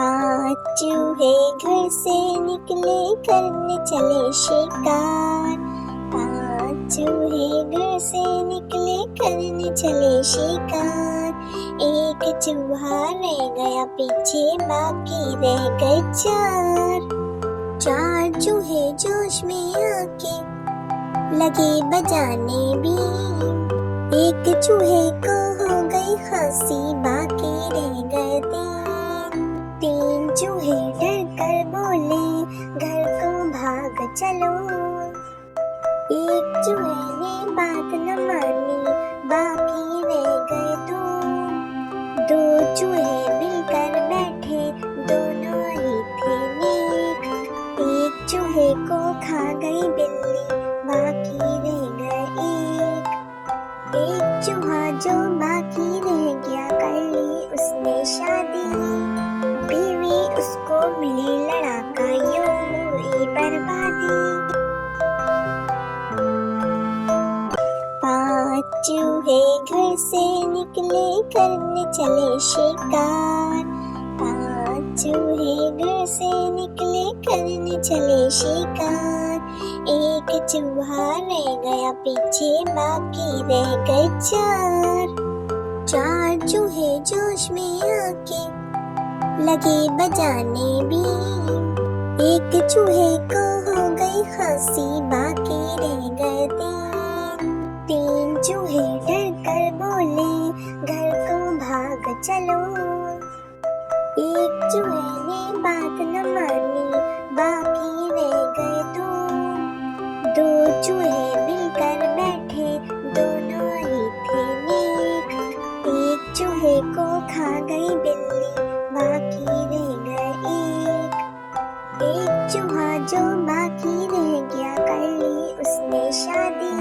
पांच चूहे घर से निकले करने चले शिकार। पांच चूहे घर से निकले करने चले शिकार। एक चूहा रह गया पीछे, बाकी रह गए चार। चार चूहे जोश में आके लगे बजाने बीन। एक चूहे को हो गई हंसी, बाकी रह गए तीन। तीन चूहे डर कर बोले, घर को भाग चलो। एक चूहे ने बात न मानी, बाकी रह गए दो। दो चूहे मिलकर बैठे, दोनों ही थे नेक। एक चूहे को खा गई बिल्ली, बाकी रह गए एक। एक चूहा जो बाकी रह गया, कर ली उसने शादी। बीवी उसको मिली, लड़ाका यूं हुई बर्बादी। पांच चूहे घर से निकले करने चले शिकार। पांच चूहे घर से निकले करने चले शिकार। एक चूहा रह गया पीछे, बाकी रह गए चार। चार चूहे जोश में आके लगे बजाने बीन। एक चूहे को हो गई हंसी, बाकी रह गए तीन। तीन चूहे डर कर बोले, घर को भाग चलो। एक चूहे ने बात न मानी, बाकी रह गए दो। दो चूहे मिलकर बैठे, दोनों ही थे नेक। एक चूहे को खा गई बिल्ली, बाकी रह गए एक। एक चूहा जो बाकी रह गया, कर ली उसने शादी।